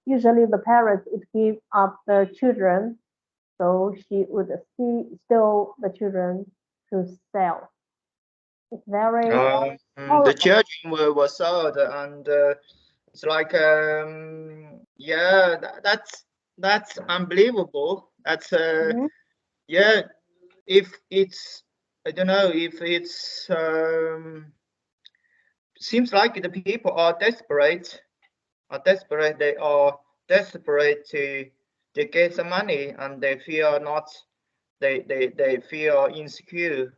usually the parents would give up the children, so she would steal the children to sell. It's very The horrible. children were sold, and it's like yeah, that's unbelievable. That's Mhm. yeah. If it's I don't know if it's seems like the people are desperate. Are desperate. They are desperate to get some money, and they feel not. They feel insecure.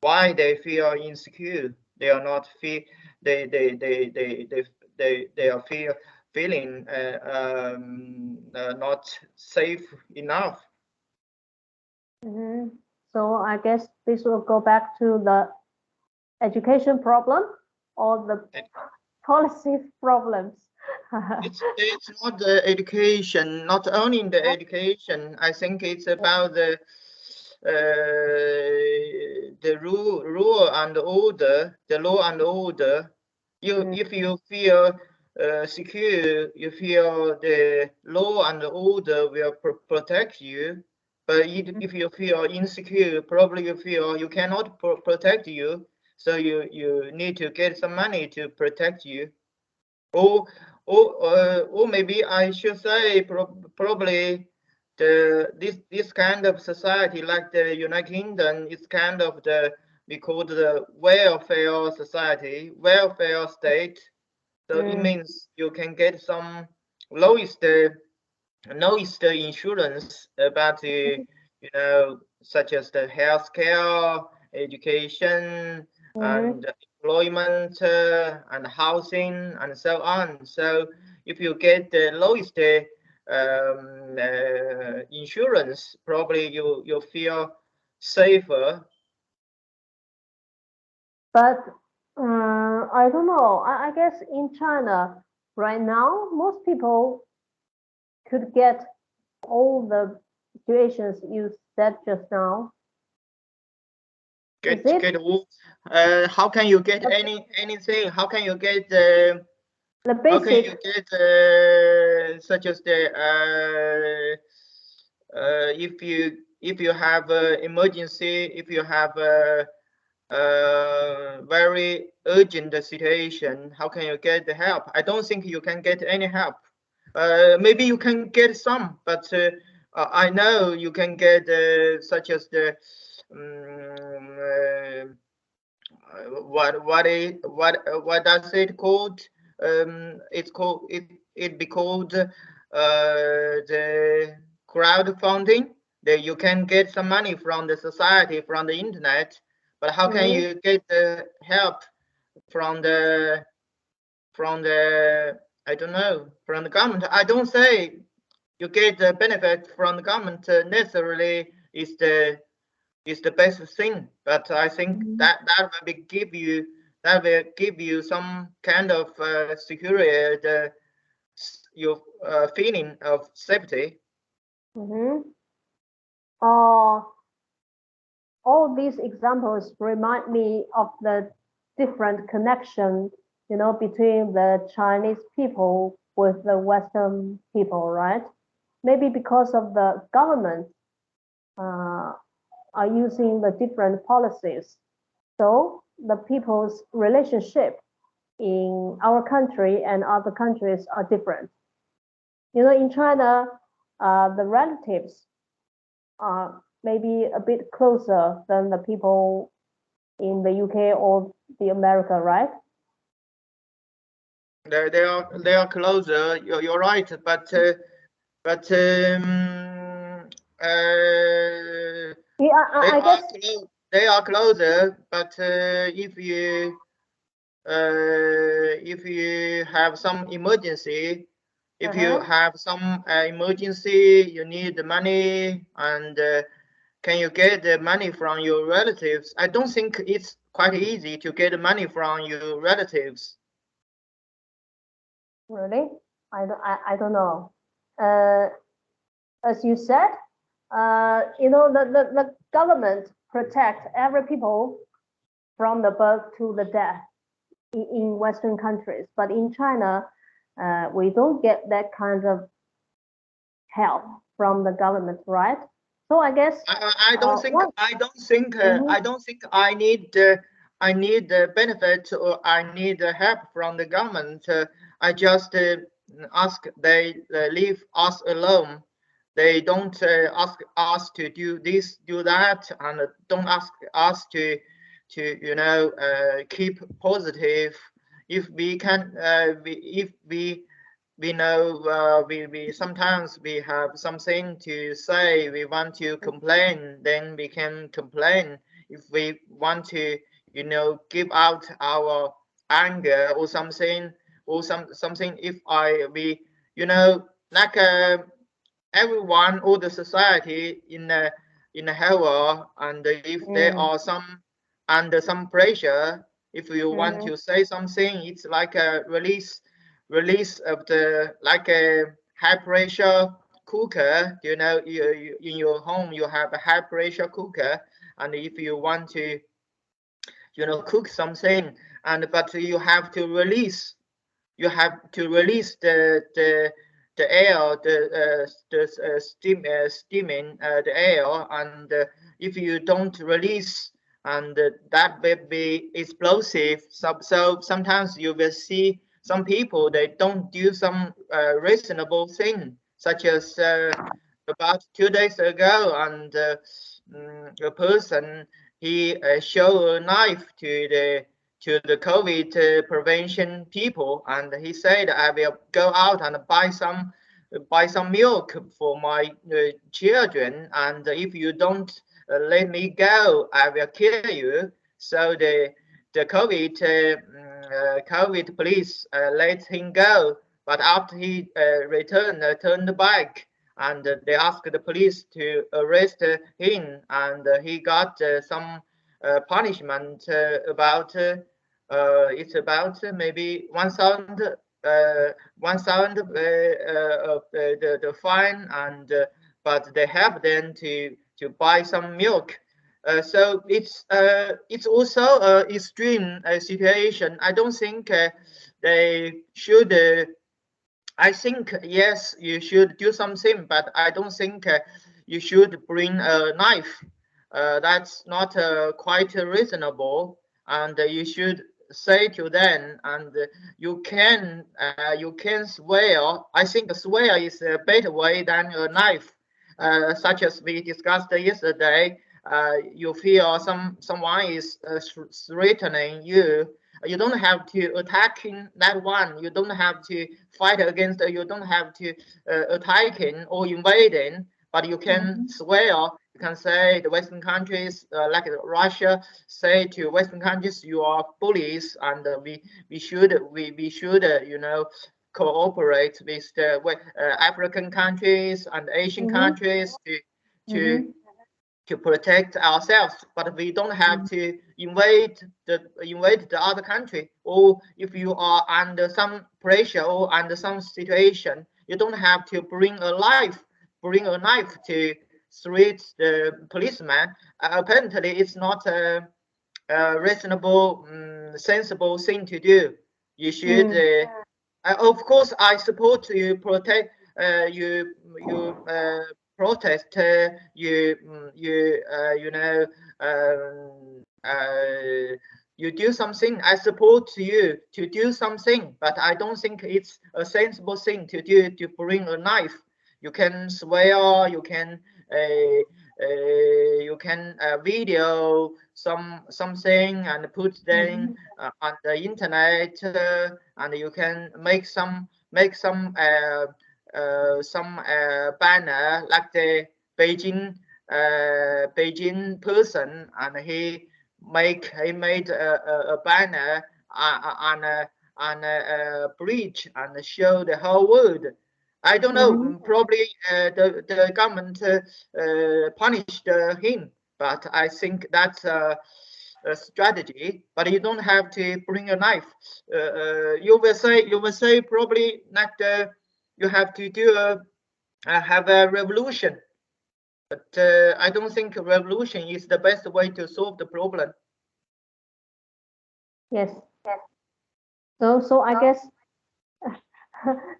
Why they feel insecure? They are not feel. They are feeling not safe enough. Mhm. So I guess this will go back to the education problem or the policy problems. It's not the education, not only in the education. I think it's about the rule and order, the law and order. You Mm, if you feel secure, you feel the law and order will protect you. But if you feel insecure, probably you feel you cannot protect you. So you need to get some money to protect you. Or, or maybe I should say probably this kind of society like the United Kingdom is kind of the we call the welfare society, welfare state. So it mm, means you can get some lowest lowest insurance about the such as the healthcare, education, mhm. and employment and housing and so on. So if you get the lowest insurance, probably you feel safer. But I don't know. I guess in China right now, most people could get all the situations you said just now. Is it Get how can you get the, anything? How can you get the how can basic? you get such as the if you have emergency, if you have very urgent situation, how can you get the help? I don't think you can get any help. Maybe you can get some, but I know you can get such as the what does it called? It's called it be called the crowdfunding. That you can get some money from the society from the internet, but how can Mhm. you get the help from the I don't know from the government? I don't say you get the benefit from the government necessarily is the best thing. But I think Mhm. that will that will give you some kind of security, your feeling of safety. Mhm. Uh, all these examples remind me of the different connection, between the Chinese people with the Western people, right? Maybe because of the government uh, are using the different policies. So the people's relationship in our country and other countries are different. In China, the relatives are maybe a bit closer than the people in the UK or the America, right? They are closer. You're right, but Yeah, I guess. they are closer. But if you have some emergency, if you Uh-huh. have some emergency, you need the money, and can you get the money from your relatives? I don't think it's quite easy to get money from your relatives. Really? I don't know. Uh, as you said, the government protect every people from the birth to the death in Western countries. But in China, we don't get that kind of help from the government, right? So I guess I don't think what? I don't think Mhm, I don't think I need the benefit or I need the help from the government. I just ask they leave us alone. They don't ask us to do this, do that, and don't ask us to keep positive. If we can, if we know we sometimes we have something to say, we want to complain, then we can complain. If we want to give out our anger or something, or something, if I we like everyone or the society in a hell, and if there mm, are some under some pressure, if you want mhm, to say something, it's like a release of the like a high pressure cooker. In your home you have a high pressure cooker, and if you want to cook something, and but you have to release the air, the steaming the air, and if you don't release, and that will be explosive. So sometimes you will see some people, they don't do some reasonable thing, such as about 2 days ago, and a person, he showed a knife to the COVID prevention people, and he said, "I will go out and buy some milk for my children, and if you don't let me go, I will kill you." So the COVID police let him go, but after he turned back, and they asked the police to arrest him, and he got some punishment about it's about maybe 1,000 1,000 of the fine, and but they help them to buy some milk. So it's also an extreme situation. I don't think they should. I think yes, you should do something, but I don't think you should bring a knife. That's not quite reasonable, and you should say to them, and you can swear. I think swear is a better way than a knife, such as we discussed yesterday. You feel someone is threatening you. You don't have to attacking that one. You don't have to fight against. You don't have to attacking or invading. But you can mhm, swear. You can say the Western countries, like Russia, say to Western countries, you are bullies, and we should cooperate with the African countries and Asian mhm, countries to mhm, to protect ourselves, but we don't have mhm, to invade the other country. Or if you are under some pressure or under some situation, you don't have to bring a knife to threat the policeman. Apparently, it's not a reasonable, sensible thing to do. You should. mm, Of course, I support you protect you protest you do something. I support you to do something, but I don't think it's a sensible thing to do to bring a knife. You can swear, video something and put them mhm, on the internet, and you can make some banner like the Beijing person, and he made a banner on a bridge and show the whole world. I don't know. mhm. Probably the government punished him, but I think that's a strategy. But you don't have to bring a knife. You will say probably like you have to have a revolution. But I don't think a revolution is the best way to solve the problem. Yes. So I guess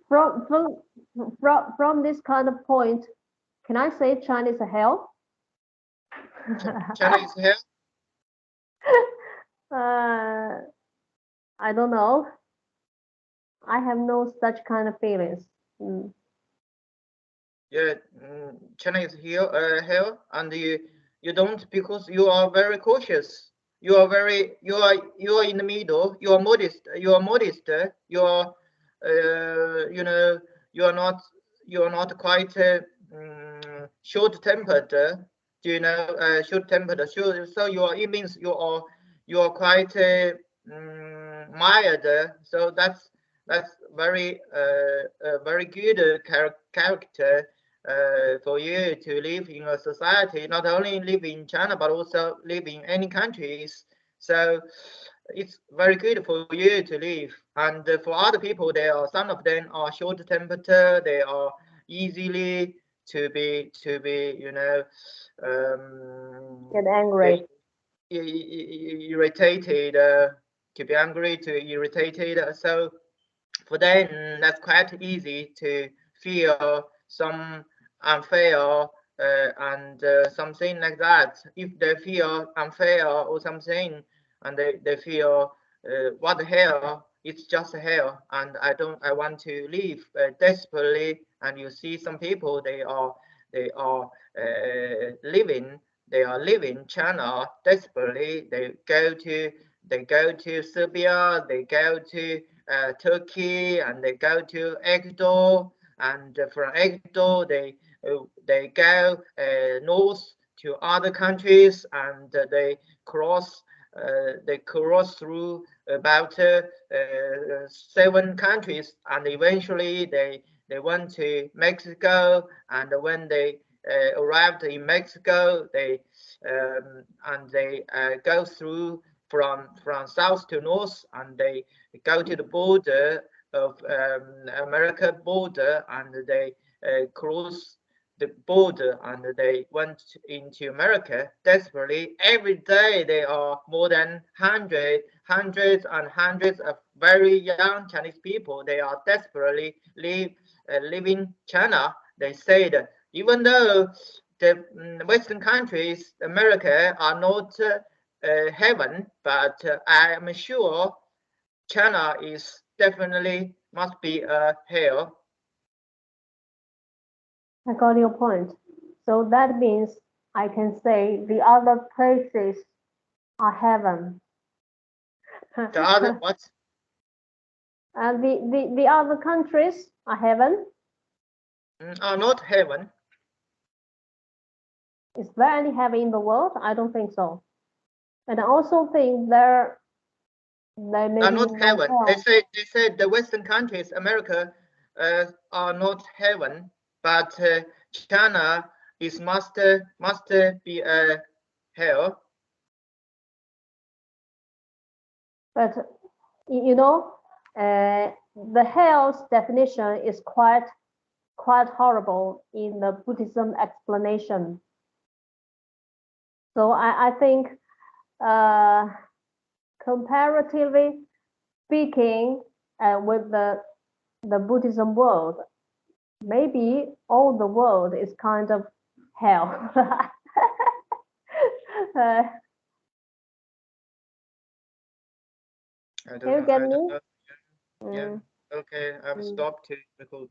from from from this kind of point, can I say China is a hell? China is hell. uh, I don't know. I have no such kind of feelings. Mm. Yeah, China is hell, and you don't, because you are very cautious. You are in the middle. You are modest. You are modest. You are you know you are not quite short-tempered. Do you know short-tempered? So it means you are quite mild. So that's very good character for you to live in a society, not only live in China, but also live in any countries. So it's very good for you to live. And for other people, some of them are short-tempered. They are easily to be Get angry. irritated, to be angry, to irritated. So for them, that's quite easy to feel some unfair and something like that. If they feel unfair or something, and they feel what the hell, it's just hell, and I want to leave desperately. And you see some people, they are living China desperately. They go to Serbia, they go to Turkey, and they go to Ecuador, and from Ecuador they go north to other countries, and cross they cross through about 7 countries, and eventually they went to Mexico. And when they arrived in Mexico, they go through from south to north, and they go to the border of America border, and they cross the border, and they went into America desperately. Every day there are more than hundreds and hundreds of very young Chinese people. They are desperately living China. They said, even though the Western countries, America, are not heaven, but I am sure China is definitely must be a hell. I got your point. So that means I can say the other places are heaven. The other what? And the other countries are heaven. Are not heaven. Is there any heaven in the world? I don't think so. And I also think there may Are be not no heaven. hell. They said the Western countries, America, are not heaven, but China is must be a hell. But you know, the hell's definition is quite horrible in the Buddhism explanation. So I think, uh, comparatively speaking, with the Buddhism world, maybe all the world is kind of hell. uh, I can don't you know. get I don't me? know. Yeah. Mm, Okay. I've mm. stopped to record.